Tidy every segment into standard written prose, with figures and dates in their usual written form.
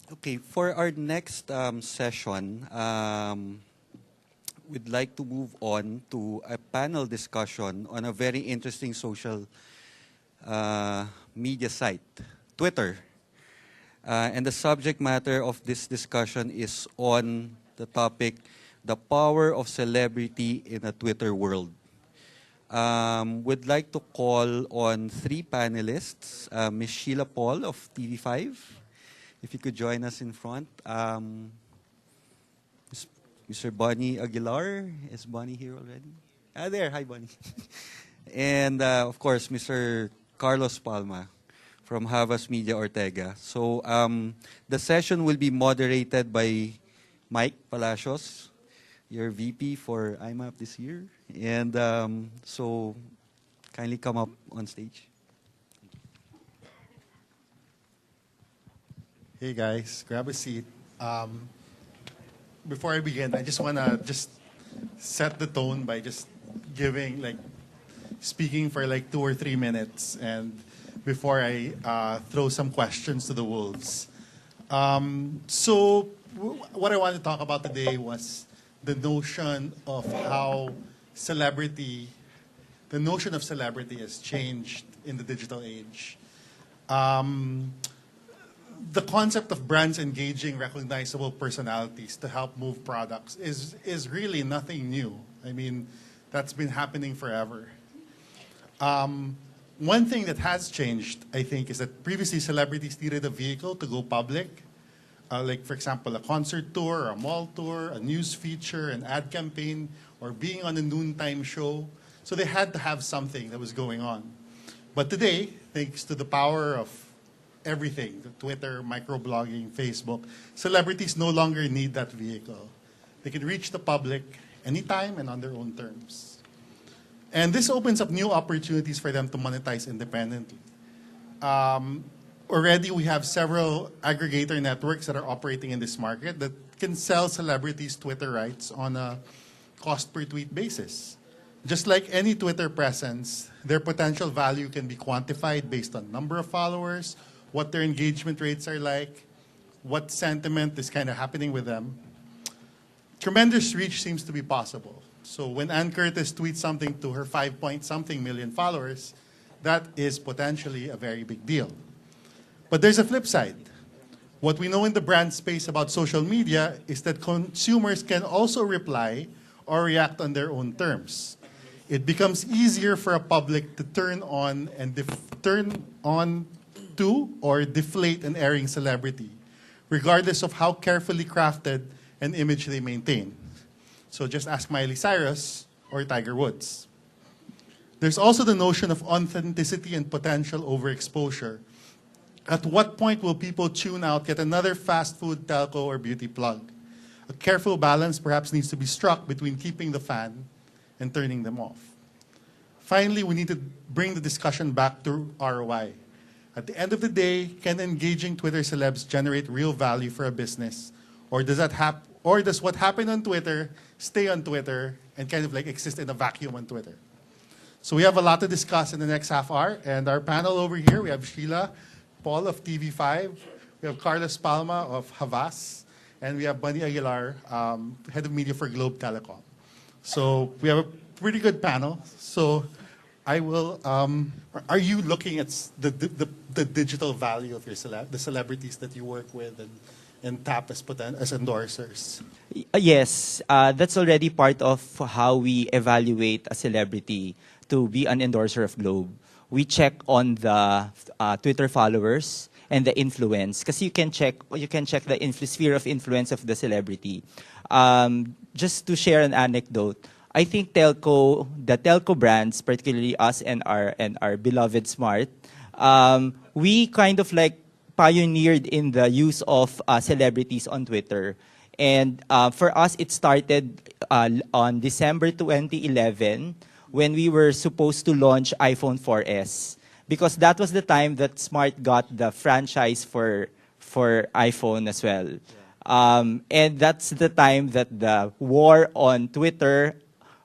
Okay, for our next session, we'd like to move on to a panel discussion on a very interesting social media site, Twitter. And the subject matter of this discussion is on the topic, the power of celebrity in a Twitter world. We'd like to call on three panelists, Ms. Sheila Paul of TV5. If you could join us in front. Mr. Bonnie Aguilar. Is Bonnie here already? There. Hi, Bonnie. And, of course, Mr. Carlos Palma from Havas Media Ortega. So the session will be moderated by Mike Palacios, your VP for IMAP this year. And so kindly come up on stage. Hey guys, grab a seat. Before I begin, I just want to set the tone by just speaking for 2 or 3 minutes, and before I throw some questions to the wolves. What I want to talk about today was the notion of how the notion of celebrity has changed in the digital age. The concept of brands engaging recognizable personalities to help move products is really nothing new. I mean, that's been happening forever. One thing that has changed, I think, is that previously celebrities needed a vehicle to go public. Like, for example, a concert tour, a mall tour, a news feature, an ad campaign, or being on a noontime show. So they had to have something that was going on. But today, thanks to the power of everything, the Twitter, microblogging, Facebook, celebrities no longer need that vehicle. They can reach the public anytime and on their own terms. And this opens up new opportunities for them to monetize independently. Already we have several aggregator networks that are operating in this market that can sell celebrities' Twitter rights on a cost per tweet basis. Just like any Twitter presence, their potential value can be quantified based on number of followers, what their engagement rates are like, what sentiment is kind of happening with them. Tremendous reach seems to be possible. So when Ann Curtis tweets something to her 5-point-something million followers, that is potentially a very big deal. But there's a flip side. What we know in the brand space about social media is that consumers can also reply or react on their own terms. It becomes easier for a public to turn on to or deflate an erring celebrity, regardless of how carefully crafted an image they maintain. So just ask Miley Cyrus or Tiger Woods. There's also the notion of authenticity and potential overexposure. At what point will people tune out yet another fast food, telco, or beauty plug? A careful balance perhaps needs to be struck between keeping the fan and turning them off. Finally, we need to bring the discussion back to ROI. At the end of the day, can engaging Twitter celebs generate real value for a business? Or does what happened on Twitter stay on Twitter and kind of exist in a vacuum on Twitter? So we have a lot to discuss in the next half hour. And our panel over here, we have Sheila Paul of TV5, we have Carlos Palma of Havas, and we have Bonnie Aguilar, Head of Media for Globe Telecom. So we have a pretty good panel. So I will, are you looking at the digital value of your the celebrities that you work with and tap as endorsers? Yes, that's already part of how we evaluate a celebrity to be an endorser of Globe. We check on the Twitter followers and the influence, because you can check the sphere of influence of the celebrity. Just to share an anecdote, I think the telco brands, particularly us and our beloved Smart, we kind of pioneered in the use of celebrities on Twitter. And for us, it started on December 2011 when we were supposed to launch iPhone 4S. Because that was the time that Smart got the franchise for iPhone as well. And that's the time that the war on Twitter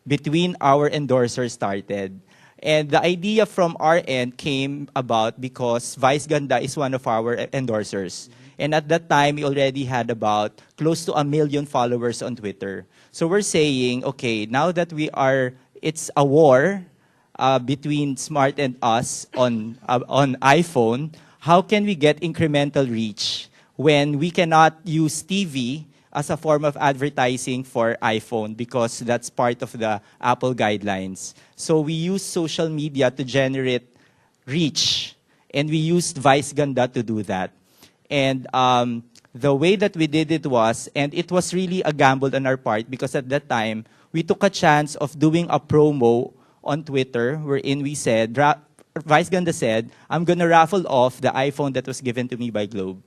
between our endorsers started. And the idea from our end came about because Vice Ganda is one of our endorsers. And at that time, we already had about close to 1 million followers on Twitter. So we're saying, okay, now that it's a war between Smart and us on iPhone, how can we get incremental reach when we cannot use TV as a form of advertising for iPhone because that's part of the Apple guidelines. So we use social media to generate reach, and we used Vice Ganda to do that. And the way that we did it was, and it was really a gamble on our part because at that time, we took a chance of doing a promo on Twitter wherein we said, Vice Ganda said, I'm going to raffle off the iPhone that was given to me by Globe.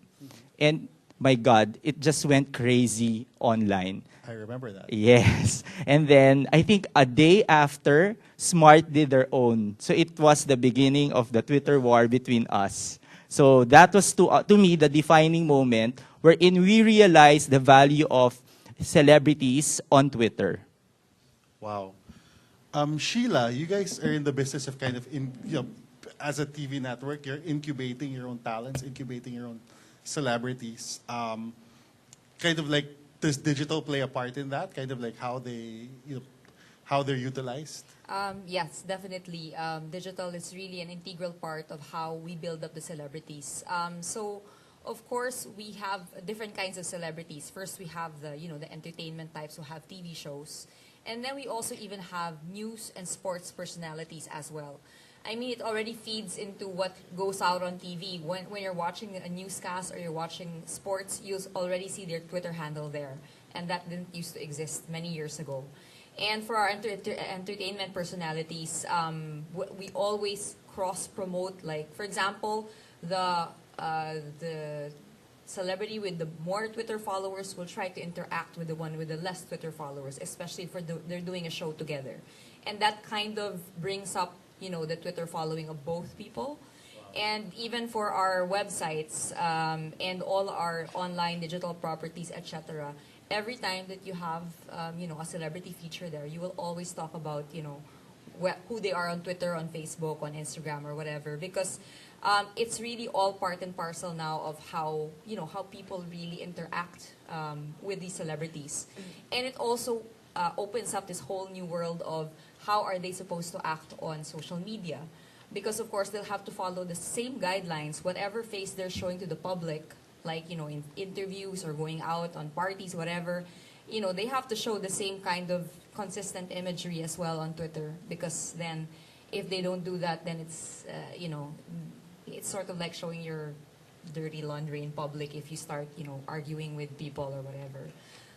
And my God, it just went crazy online. I remember that. Yes. And then I think a day after, Smart did their own. So it was the beginning of the Twitter war between us. So that was to me the defining moment wherein we realized the value of celebrities on Twitter. Wow. Sheila, you guys are in the business of kind of, as a TV network, you're incubating your own talents, incubating your own celebrities. Kind of like, does digital play a part in that? Kind of like how they're utilized? Yes, definitely. Digital is really an integral part of how we build up the celebrities. So, of course, we have different kinds of celebrities. First, we have the entertainment types who have TV shows. And then we also even have news and sports personalities as well. I mean, it already feeds into what goes out on TV. When you're watching a newscast or you're watching sports, you'll already see their Twitter handle there. And that didn't used to exist many years ago. And for our entertainment personalities, we always cross-promote. Like, for example, the celebrity with the more Twitter followers will try to interact with the one with the less Twitter followers, especially if they're doing a show together. And that kind of brings up the Twitter following of both people. Wow. And even for our websites and all our online digital properties, etc., every time that you have, a celebrity feature there, you will always talk about, who they are on Twitter, on Facebook, on Instagram, or whatever, because it's really all part and parcel now of how people really interact with these celebrities. And it also opens up this whole new world of how are they supposed to act on social media. Because, of course, they'll have to follow the same guidelines, whatever face they're showing to the public, like, in interviews or going out on parties, whatever, they have to show the same kind of consistent imagery as well on Twitter. Because then, if they don't do that, then it's, it's sort of like showing your dirty laundry in public if you start, arguing with people or whatever.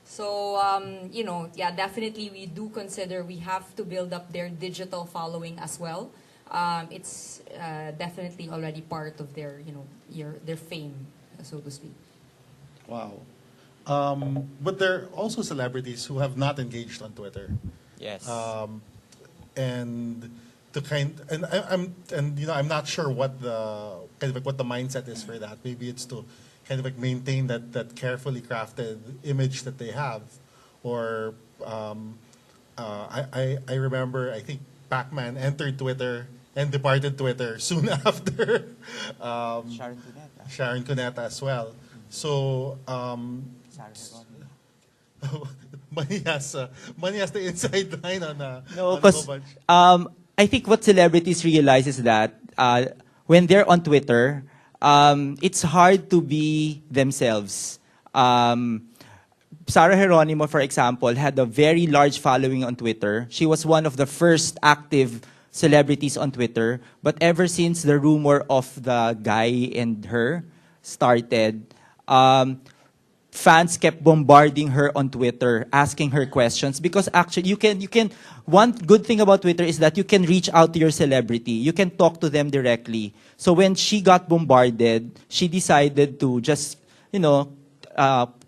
So, yeah, definitely we do consider we have to build up their digital following as well. It's definitely already part of their, their fame, so to speak. Wow. But there are also celebrities who have not engaged on Twitter. Yes. And I'm not sure what the kind of like what the mindset is for that. Maybe it's to kind of like maintain that carefully crafted image that they have, or I remember, I think Pac-Man entered Twitter and departed Twitter soon after. Sharon Cuneta as well. So Money has the inside line on no, because I think what celebrities realize is that when they're on Twitter, it's hard to be themselves. Sarah Geronimo, for example, had a very large following on Twitter. She was one of the first active celebrities on Twitter. But ever since the rumor of the guy and her started, fans kept bombarding her on Twitter, asking her questions. Because actually, you can. One good thing about Twitter is that you can reach out to your celebrity. You can talk to them directly. So when she got bombarded, she decided to just,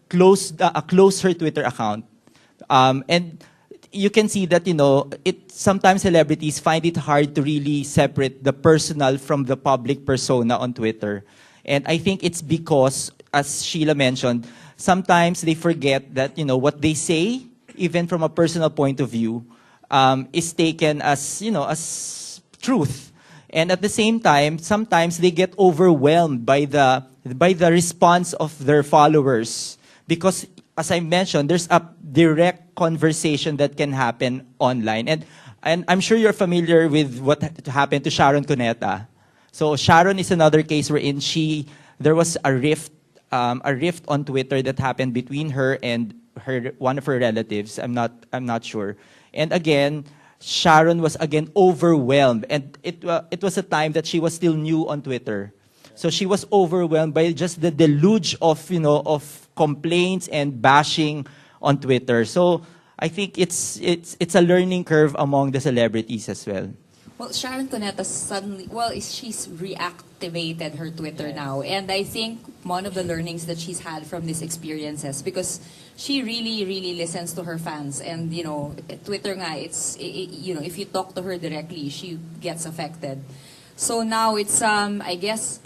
close her Twitter account. And you can see that, sometimes celebrities find it hard to really separate the personal from the public persona on Twitter. And I think it's because, as Sheila mentioned, sometimes they forget that, what they say, even from a personal point of view, is taken as, as truth. And at the same time, sometimes they get overwhelmed by the by the response of their followers. Because, as I mentioned, there's a direct conversation that can happen online. And I'm sure you're familiar with what happened to Sharon Cuneta. So Sharon is another case wherein there was a rift on Twitter that happened between her and one of her relatives. I'm not sure. And again, Sharon was again overwhelmed, and it was a time that she was still new on Twitter. So she was overwhelmed by just the deluge of complaints and bashing on Twitter. So I think it's a learning curve among the celebrities as well. Well, Sharon Cuneta she's reactivated her Twitter now. And I think one of the learnings that she's had from these experiences, because she really, really listens to her fans. And, Twitter nga, if you talk to her directly, she gets affected. So now it's, I guess,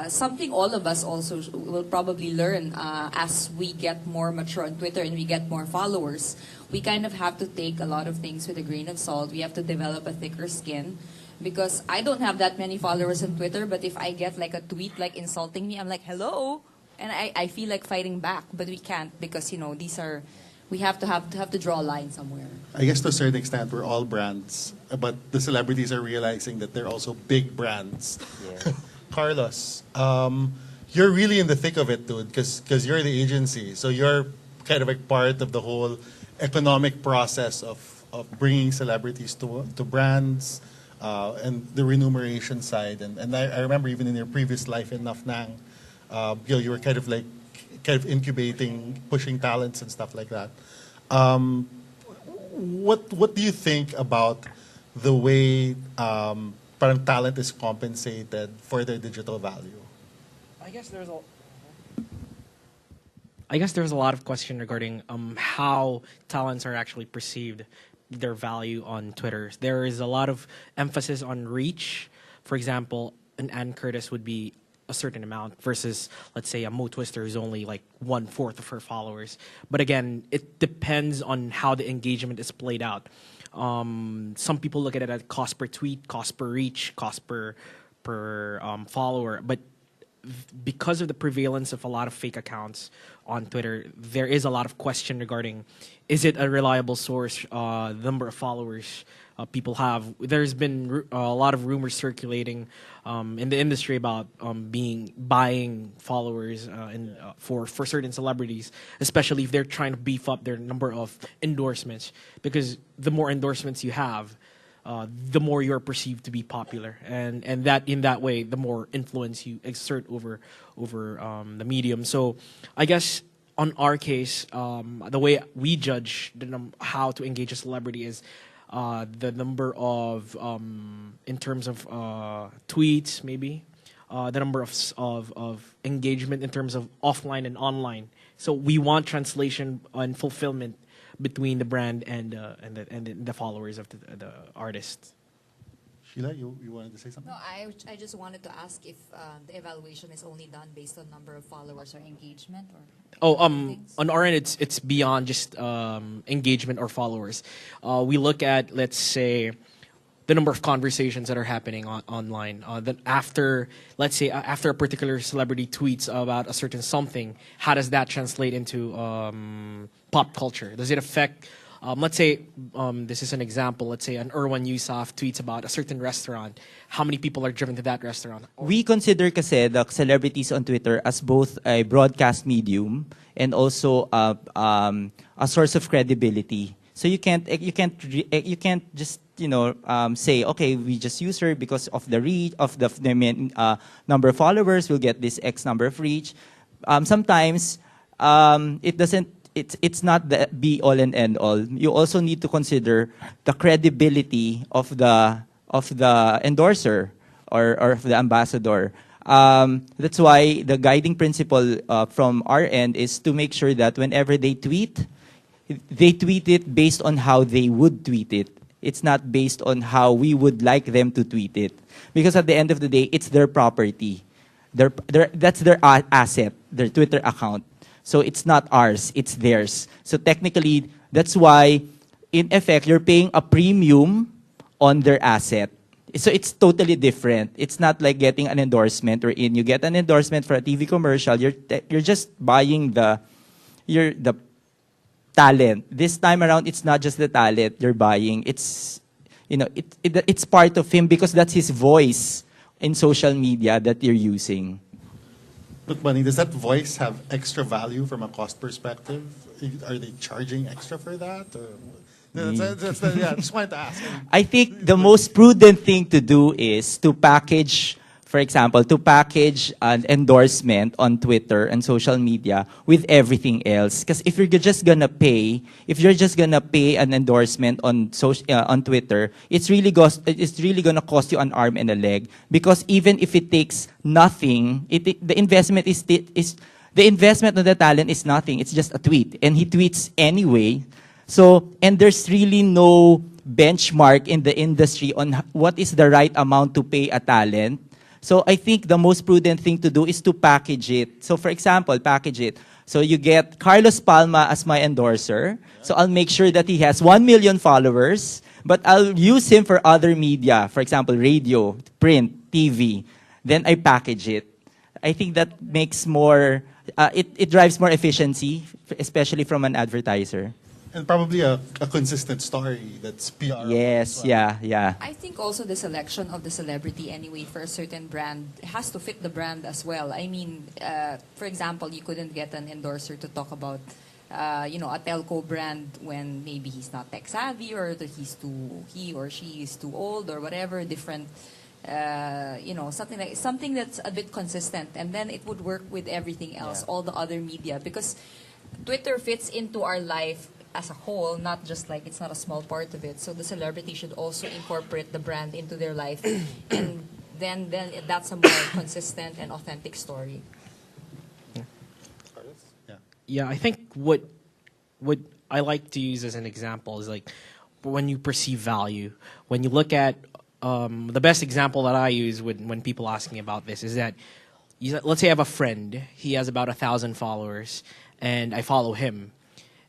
something all of us also will probably learn as we get more mature on Twitter and we get more followers. We kind of have to take a lot of things with a grain of salt. We have to develop a thicker skin. Because I don't have that many followers on Twitter, but if I get like a tweet like insulting me, I'm like, hello? And I feel like fighting back, but we can't because, we have to draw a line somewhere. I guess to a certain extent, we're all brands, but the celebrities are realizing that they're also big brands. Yeah. Carlos, you're really in the thick of it, dude, because you're the agency. So you're kind of like part of the whole economic process of bringing celebrities to brands and the remuneration side. And I remember even in your previous life in Nafnang, you were kind of incubating, pushing talents and stuff like that. What do you think about the way parang talent is compensated for their digital value? I guess there's a lot of question regarding how talents are actually perceived, their value on Twitter. There is a lot of emphasis on reach. For example, an Ann Curtis would be a certain amount versus, let's say, a Mo Twister who's only like 1/4 of her followers. But again, it depends on how the engagement is played out. Some people look at it as cost per tweet, cost per reach, cost per follower. But because of the prevalence of a lot of fake accounts on Twitter, there is a lot of question regarding, is it a reliable source, the number of followers people have. There's been a lot of rumors circulating in the industry about buying followers for certain celebrities, especially if they're trying to beef up their number of endorsements. Because the more endorsements you have, the more you're perceived to be popular, and that in that way, the more influence you exert over the medium. So, I guess on our case, the way we judge how to engage a celebrity is the number of in terms of tweets, maybe the number of engagement in terms of offline and online. So we want translation and fulfillment between the brand and the followers of the artist. Sheila, you wanted to say something? No, I just wanted to ask if the evaluation is only done based on number of followers or engagement, or on our end, it's beyond just engagement or followers. We look at, let's say, the number of conversations that are happening online. That after, let's say, after a particular celebrity tweets about a certain something, how does that translate into pop culture? Does it affect, let's say, this is an example, let's say an Erwan Yusuf tweets about a certain restaurant. How many people are driven to that restaurant? We consider kasi the celebrities on Twitter as both a broadcast medium and also a source of credibility. So you can't just say, okay, we just use her because of the reach of the number of followers. We'll get this X number of reach. Sometimes it doesn't. It's not the be all and end all. You also need to consider the credibility of the endorser or of the ambassador. That's why the guiding principle from our end is to make sure that whenever they tweet it based on how they would tweet it. It's not based on how we would like them to tweet it. Because at the end of the day, it's their property. That's their asset, their Twitter account. So it's not ours, it's theirs. So technically, that's why, in effect, you're paying a premium on their asset. So it's totally different. It's not like getting an endorsement wherein you get an endorsement for a TV commercial. You're just buying the talent. This time around, it's not just the talent you're buying. It's it's part of him because that's his voice in social media that you're using. Look, Bunny, does that voice have extra value from a cost perspective? Are they charging extra for that? Or? Yeah, I just wanted to ask. I think the most prudent thing to do is to package, for example, to package an endorsement on Twitter and social media with everything else. Because if you're just gonna pay an endorsement on on Twitter, it's really gonna cost you an arm and a leg. Because even if it takes nothing, the investment the investment of the talent is nothing. It's just a tweet, and he tweets anyway. So, and there's really no benchmark in the industry on what is the right amount to pay a talent. So I think the most prudent thing to do is to package it. So for example, package it. So you get Carlos Palma as my endorser. So I'll make sure that he has 1 million followers, but I'll use him for other media. For example, radio, print, TV. Then I package it. I think that makes more, it drives more efficiency, especially from an advertiser. And probably a consistent story that's PR. Yes, well. yeah. I think also the selection of the celebrity anyway for a certain brand has to fit the brand as well. I mean, for example, you couldn't get an endorser to talk about, a telco brand when maybe he's not tech savvy or that he or she is too old or whatever, different, something that's a bit consistent, and then it would work with everything else, all the other media, because Twitter fits into our life as a whole, not just like it's not a small part of it. So the celebrity should also incorporate the brand into their life, and then that's a more consistent and authentic story. Yeah, I think what I like to use as an example is like when you perceive value. When you look at the best example that I use when people ask me about this is that let's say I have a friend. He has about 1,000 followers, and I follow him.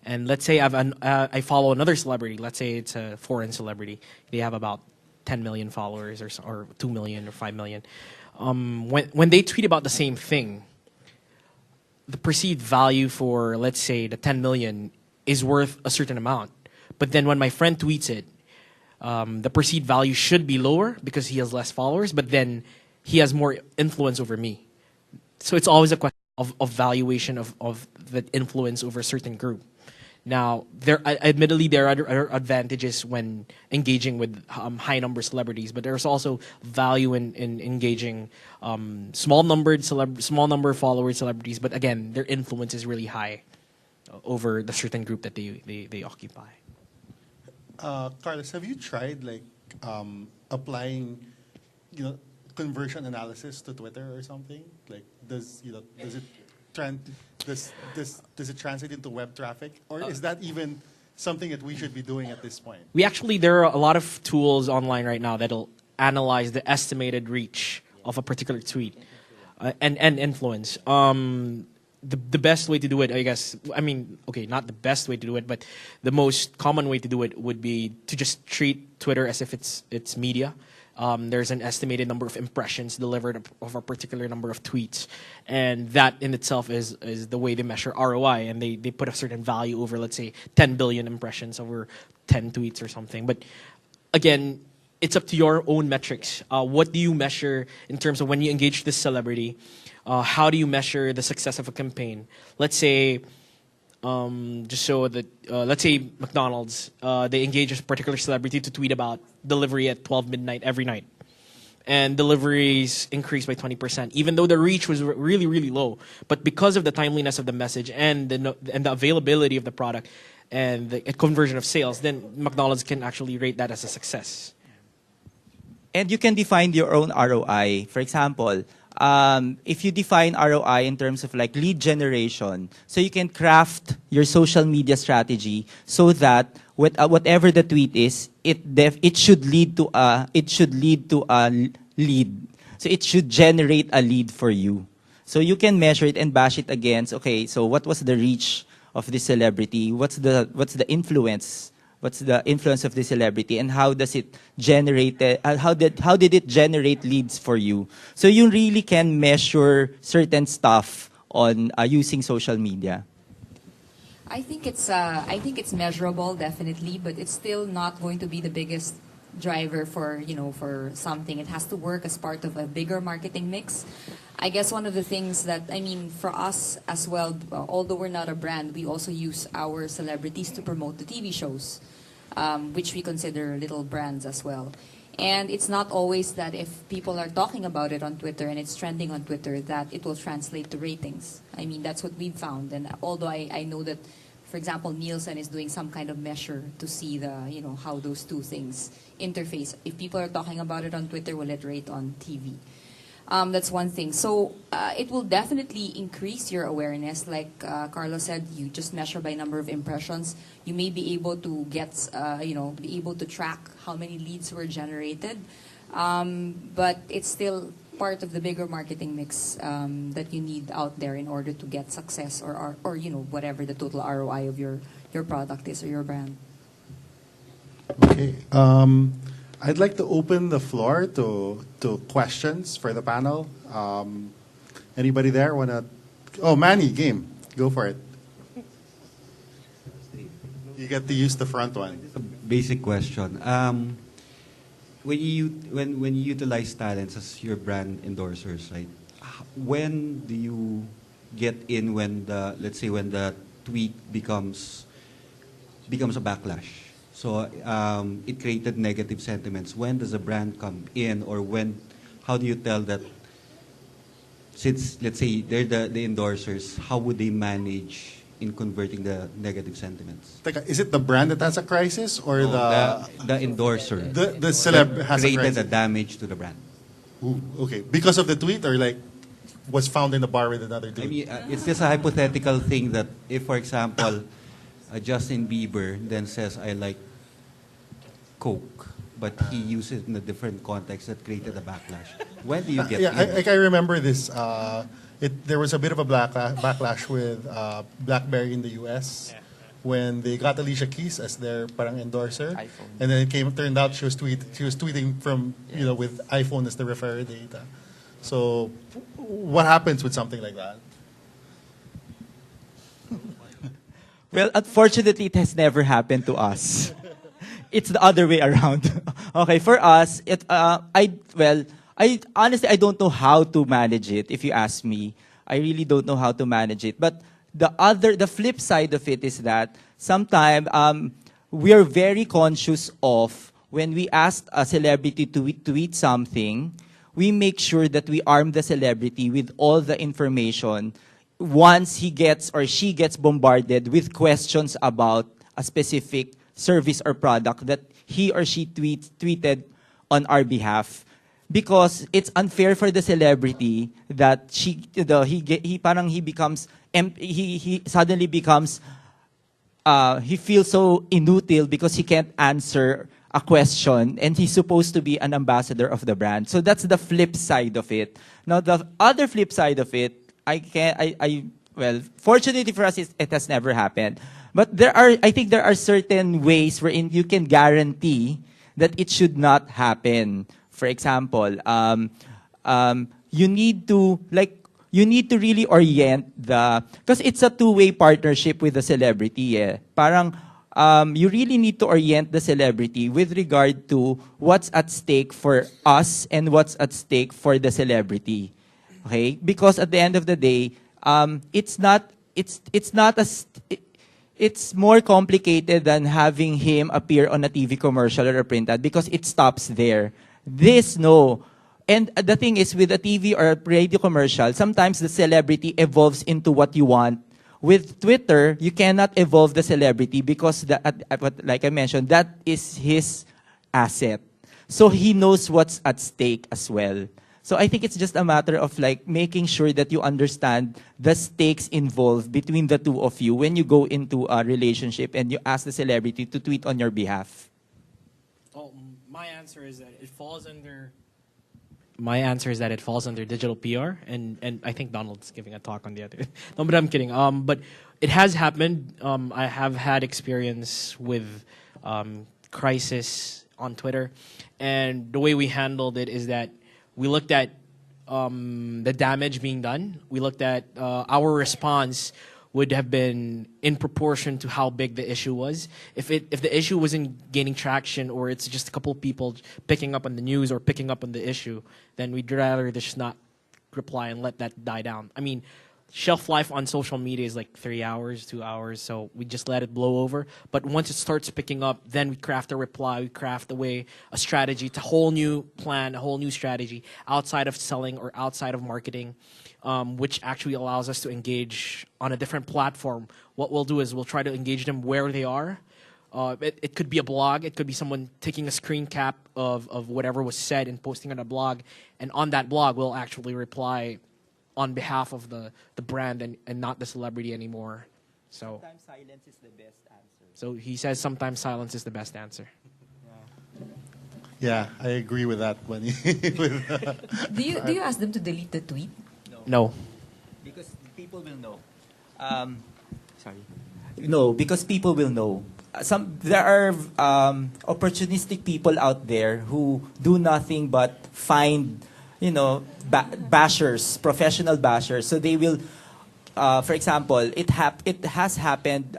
And let's say I follow another celebrity. Let's say it's a foreign celebrity. They have about 10 million followers or 2 million or 5 million. When they tweet about the same thing, the perceived value for, let's say, the 10 million is worth a certain amount. But then when my friend tweets it, the perceived value should be lower because he has less followers, but then he has more influence over me. So it's always a question of valuation of the influence over a certain group. Now, admittedly, there are advantages when engaging with high number celebrities, but there's also value in engaging small number follower celebrities. But again, their influence is really high over the certain group that they occupy. Carlos, have you tried applying, conversion analysis to Twitter or something? Like, does it translate into web traffic, or is that even something that we should be doing at this point? There are a lot of tools online right now that'll analyze the estimated reach of a particular tweet and influence. The best way to do it, I guess, not the best way to do it, but the most common way to do it would be to just treat Twitter as if it's media. There's an estimated number of impressions delivered of a particular number of tweets. And that in itself is the way they measure ROI. And they put a certain value over, let's say, 10 billion impressions over 10 tweets or something. But again, it's up to your own metrics. What do you measure in terms of when you engage this celebrity? How do you measure the success of a campaign? Let's say, just so that, let's say McDonald's, they engage a particular celebrity to tweet about delivery at 12 midnight every night. And deliveries increased by 20%, even though the reach was really, really low. But because of the timeliness of the message and the availability of the product and the conversion of sales, then McDonald's can actually rate that as a success. And you can define your own ROI. For example, if you define ROI in terms of like lead generation, so you can craft your social media strategy so that whatever the tweet is, it should lead to a lead. So it should generate a lead for you. So you can measure it and bash it against, okay, so what was the reach of this celebrity? What's the influence What's the influence of the celebrity, and how does it generate? How did it generate leads for you? So you really can measure certain stuff on using social media. I think it's measurable, definitely, but it's still not going to be the biggest driver for for something. It has to work as part of a bigger marketing mix. I guess one of the things that, I mean, for us as well, although we're not a brand, we also use our celebrities to promote the TV shows, which we consider little brands as well. And it's not always that if people are talking about it on Twitter and it's trending on Twitter that it will translate to ratings. I mean, that's what we've found. And although I know that, for example, Nielsen is doing some kind of measure to see the, how those two things interface. If people are talking about it on Twitter, will it rate on TV? That's one thing. So it will definitely increase your awareness. Like Carlos said, you just measure by number of impressions. You may be able to get, be able to track how many leads were generated. But it's still part of the bigger marketing mix that you need out there in order to get success or whatever the total ROI of your product is or your brand. Okay. I'd like to open the floor to questions for the panel. Anybody there want to? Oh, Manny, game. Go for it. You get to use the front one. Basic question. When you utilize talents as your brand endorsers, right? When do you get in when the tweet becomes a backlash? So it created negative sentiments. When does a brand come in, or how do you tell that? Since, let's say, they're the endorsers, how would they manage in converting the negative sentiments? Is it the brand that has a crisis, or the endorser? The celeb has a created crisis? a damage to the brand. Ooh, okay, because of the tweet, or like was found in the bar with another dude? I mean, it's just a hypothetical thing that if, for example, Justin Bieber then says, I like Coke, but he used it in a different context that created a backlash. When do you get in? I remember this. There was a bit of a backlash with BlackBerry in the U.S. when they got Alicia Keys as their parang endorser, iPhone. and then it turned out she was tweeting from with iPhone as the referrer data. So, what happens with something like that? Well, unfortunately, it has never happened to us. It's the other way around. Okay, for us, I honestly, I don't know how to manage it. If you ask me, I really don't know how to manage it. But the flip side of it is that sometimes we are very conscious of when we ask a celebrity to tweet something, we make sure that we arm the celebrity with all the information once he gets or she gets bombarded with questions about a specific service or product that he or she tweeted on our behalf, because it's unfair for the celebrity that he suddenly becomes he feels so inutile because he can't answer a question and he's supposed to be an ambassador of the brand. So that's the flip side of it. Now the other flip side of it, fortunately for us, it has never happened. But I think there are certain ways wherein you can guarantee that it should not happen. For example, you need to really orient because it's a two-way partnership with the celebrity. You really need to orient the celebrity with regard to what's at stake for us and what's at stake for the celebrity. Okay, because at the end of the day, it's more complicated than having him appear on a TV commercial or a print ad because it stops there. And the thing is, with a TV or a radio commercial, sometimes the celebrity evolves into what you want. With Twitter, you cannot evolve the celebrity because, like I mentioned, that is his asset. So he knows what's at stake as well. So I think it's just a matter of making sure that you understand the stakes involved between the two of you when you go into a relationship and you ask the celebrity to tweet on your behalf. Well, my answer is that it falls under. My answer is that it falls under digital PR, and I think Donald's giving a talk on the other. No, but I'm kidding. But it has happened. I have had experience with crisis on Twitter. And the way we handled it is that we looked at the damage being done. We looked at our response would have been in proportion to how big the issue was. If the issue wasn't gaining traction, or it's just a couple of people picking up on the news or picking up on the issue, then we'd rather just not reply and let that die down. I mean, shelf life on social media is like 3 hours, 2 hours, so we just let it blow over. But once it starts picking up, then we craft a reply, we craft a strategy, it's a whole new plan, a whole new strategy outside of selling or outside of marketing, which actually allows us to engage on a different platform. What we'll do is we'll try to engage them where they are. It could be a blog, it could be someone taking a screen cap of whatever was said and posting on a blog, and on that blog we'll actually reply on behalf of the brand and not the celebrity anymore. So Sometimes silence is the best answer. so he says sometimes silence is the best answer. Yeah, I agree with that, Bunny. Do you ask them to delete the tweet? No. Because people will know. Sorry. No, because people will know. There are opportunistic people out there who do nothing but find, bashers, professional bashers. So they will, for example, it has happened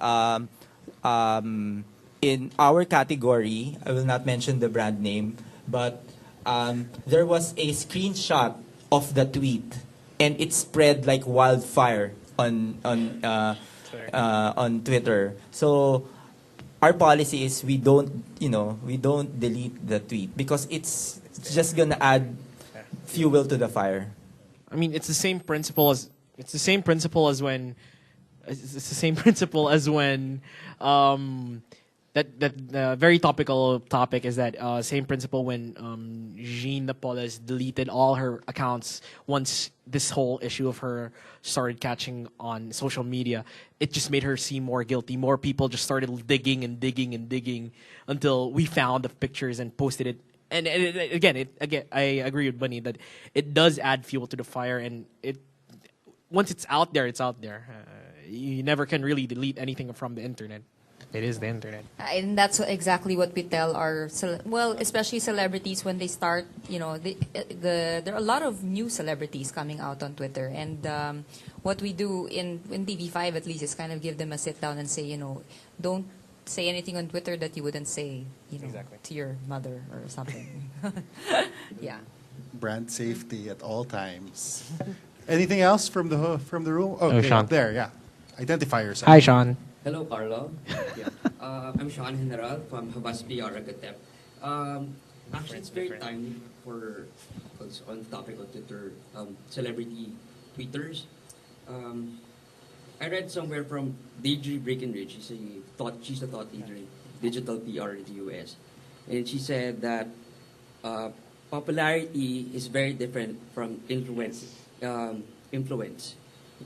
in our category. I will not mention the brand name, but there was a screenshot of the tweet, and it spread like wildfire on Twitter. So our policy is we don't delete the tweet because it's just gonna add fuel to the fire. I mean, it's the same principle as when that very topical topic is that same principle when Jean Napoles deleted all her accounts once this whole issue of her started catching on social media. It just made her seem more guilty. More people just started digging and digging and digging until we found the pictures and posted it. And again, I agree with Bunny that it does add fuel to the fire, and once it's out there, it's out there. You never can really delete anything from the internet. It is the internet. And that's exactly what we tell our, especially celebrities when they start, there are a lot of new celebrities coming out on Twitter. And what we do in TV5 at least is kind of give them a sit down and say, don't say anything on Twitter that you wouldn't say, Exactly. to your mother or something. Yeah. Brand safety at all times. Anything else from the room? Okay, Sean. up there, yeah. Identify yourself. Hi, Sean. Hello, Carlo. Yeah. I'm Sean General from Havas PR Agatep. Actually, it's very timely for on the topic of Twitter, celebrity tweeters. I read somewhere from Deidre Breckenridge. She's a thought leader in digital PR in the US, and she said that popularity is very different from influence.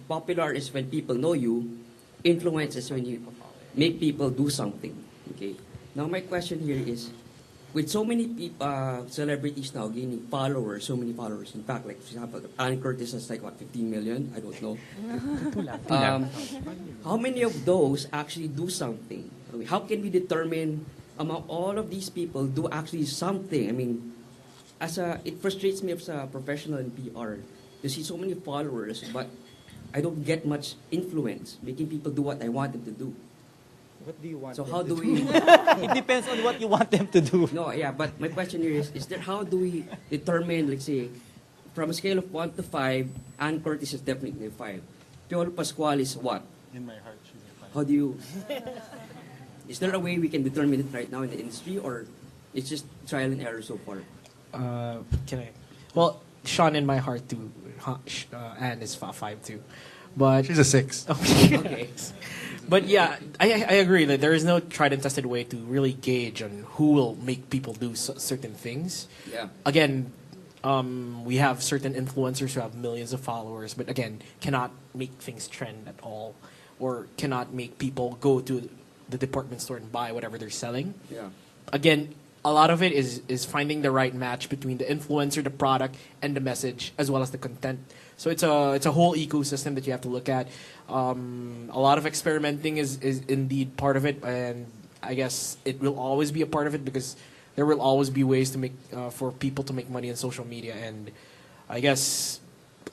Popular is when people know you. Influence is when you make people do something. Okay. Now my question here is, with so many people, celebrities now gaining followers, so many followers. In fact, like for example, Ann Curtis has like 15 million. I don't know. How many of those actually do something? I mean, how can we determine among all of these people do actually something? I mean, it frustrates me as a professional in PR to see so many followers, but I don't get much influence, making people do what I want them to do. What do you want? So how do we? It depends on what you want them to do. No, yeah, but my question here is there? How do we determine, let's say, from a scale of 1 to 5, Ann Curtis is definitely a 5. Piolo Pascual is what? In my heart, she's a 5. How do you? Is there a way we can determine it right now in the industry, or it's just trial and error so far? Can I? Well, Sean, in my heart too. Anne is 5 too, but She's a 6. Okay. But yeah, I agree that there is no tried and tested way to really gauge on who will make people do certain things. Yeah. Again, we have certain influencers who have millions of followers, but again, cannot make things trend at all, or cannot make people go to the department store and buy whatever they're selling. Yeah. Again, a lot of it is finding the right match between the influencer, the product, and the message, as well as the content. So it's a whole ecosystem that you have to look at. A lot of experimenting is indeed part of it, and I guess it will always be a part of it because there will always be ways to make for people to make money on social media. And I guess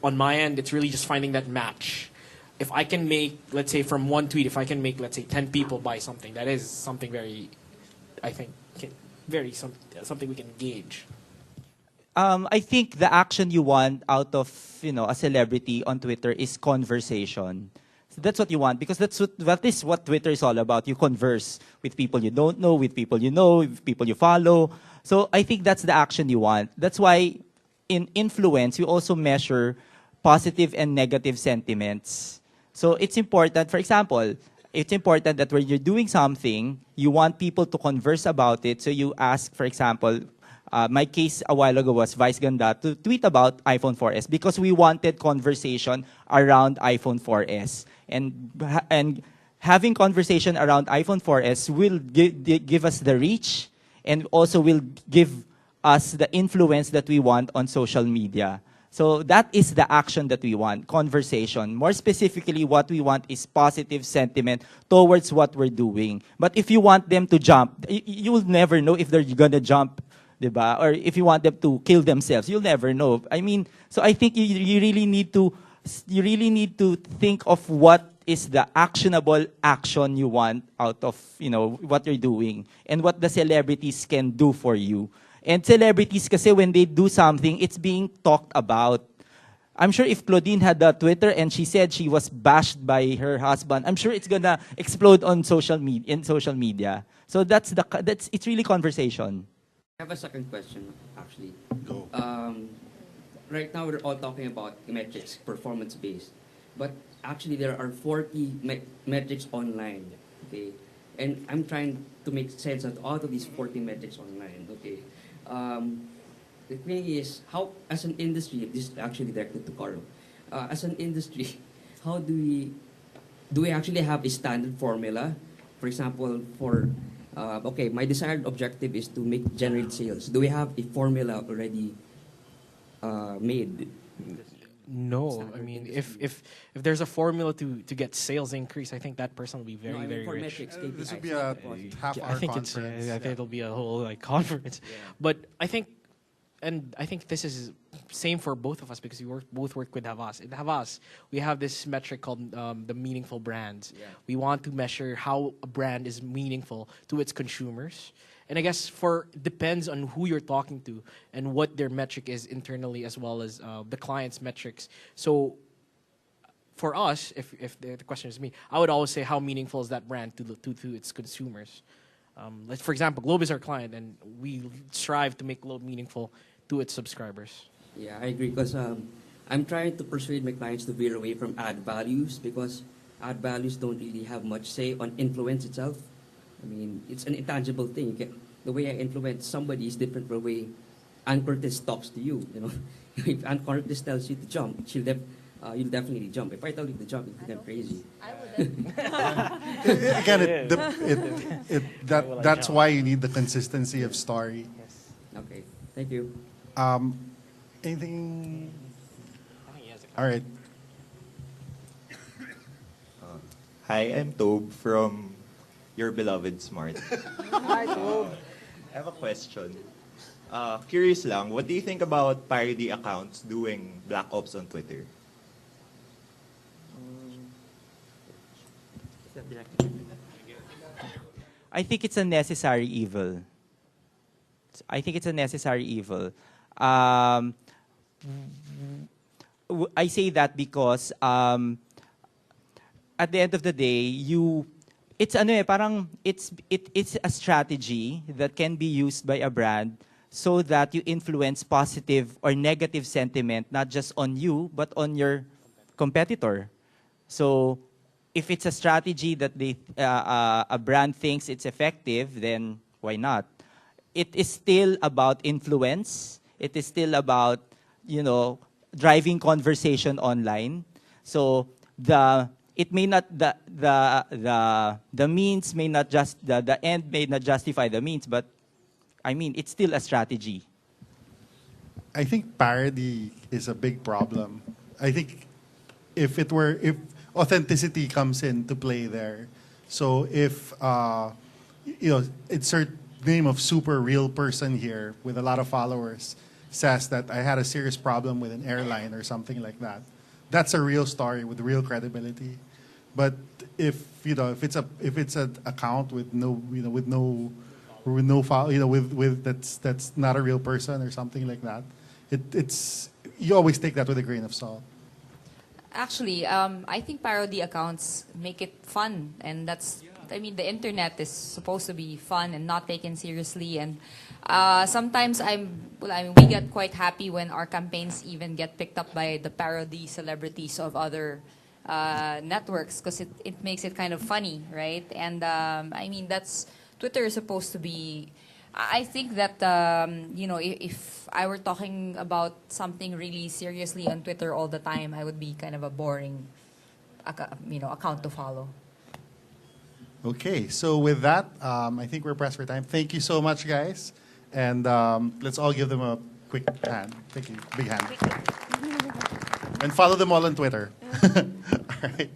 on my end, it's really just finding that match. If I can make, let's say, from one tweet, if I can make, let's say, 10 people buy something, that is something very, I think, something we can gauge. I think the action you want out of a celebrity on Twitter is conversation. So that's what you want because that is what Twitter is all about. You converse with people you don't know, with people you know, with people you follow. So I think that's the action you want. That's why in influence you also measure positive and negative sentiments. So it's important. For example, it's important that when you're doing something, you want people to converse about it. So you ask, for example. My case a while ago was Vice Ganda to tweet about iPhone 4S because we wanted conversation around iPhone 4S. And having conversation around iPhone 4S will give us the reach and also will give us the influence that we want on social media. So that is the action that we want, conversation. More specifically, what we want is positive sentiment towards what we're doing. But if you want them to jump, you will never know if they're going to jump. Diba? Or if you want them to kill themselves, you'll never know. I mean, so I think you really need to think of what is the actionable action you want out of what you're doing and what the celebrities can do for you. And celebrities, kasi when they do something, it's being talked about. I'm sure if Claudine had a Twitter and she said she was bashed by her husband, I'm sure it's gonna explode on social media. So it's really conversation. I have a second question, actually. Go. Right now, we're all talking about metrics, performance-based. But actually, there are 40 metrics online, okay? And I'm trying to make sense of all of these 40 metrics online, okay? The thing is, how, as an industry, this is actually directed to Carlo, as an industry, how do we actually have a standard formula? For example, okay, my desired objective is to generate sales. Do we have a formula already made? No, I mean, if there's a formula to get sales increase, I think that person will be very, very for rich. metrics, This would KPIs. be a half-hour I think conference. I think it'll be a whole conference. Yeah. But I think this is same for both of us because we both work with Havas. In Havas, we have this metric called the meaningful brands. Yeah. We want to measure how a brand is meaningful to its consumers. And I guess depends on who you're talking to and what their metric is internally as well as the client's metrics. So for us, if the question is me, I would always say how meaningful is that brand to its consumers. Like for example, Globe is our client, and we strive to make Globe meaningful to its subscribers. Yeah, I agree because I'm trying to persuade my clients to veer away from ad values because ad values don't really have much say on influence itself. I mean, it's an intangible thing. The way I influence somebody is different from the way Ann Curtis talks to you. You know, if Ann Curtis tells you to jump, you'll definitely jump. If I tell you to jump, you get crazy. I wouldn't. Again, that's why you need the consistency of story. Okay, thank you. Anything? All right. Hi, I'm Tobe from Your Beloved Smart. Hi, Tobe. I have a question. Curious lang, what do you think about parody accounts doing black ops on Twitter? I think it's a necessary evil. I think it's a necessary evil. I say that because at the end of the day, it's a strategy that can be used by a brand so that you influence positive or negative sentiment not just on you but on your competitor. So if it's a strategy that a brand thinks it's effective, then why not? It is still about influence. It is still about, driving conversation online. So it may not the means may not just the end may not justify the means, but I mean it's still a strategy. I think parody is a big problem. I think if authenticity comes into play there, so if insert name of super real person here with a lot of followers says that I had a serious problem with an airline or something like that. That's a real story with real credibility. But if it's an account with that's not a real person or something like that, it's you always take that with a grain of salt. Actually, I think parody accounts make it fun, and the internet is supposed to be fun and not taken seriously. And sometimes we get quite happy when our campaigns even get picked up by the parody celebrities of other networks, because it makes it kind of funny, right? And that's Twitter is supposed to be. I think that if I were talking about something really seriously on Twitter all the time, I would be kind of a boring, account to follow. Okay, so with that, I think we're pressed for time. Thank you so much, guys, and let's all give them a quick hand. Thank you, big hand, and follow them all on Twitter. All right.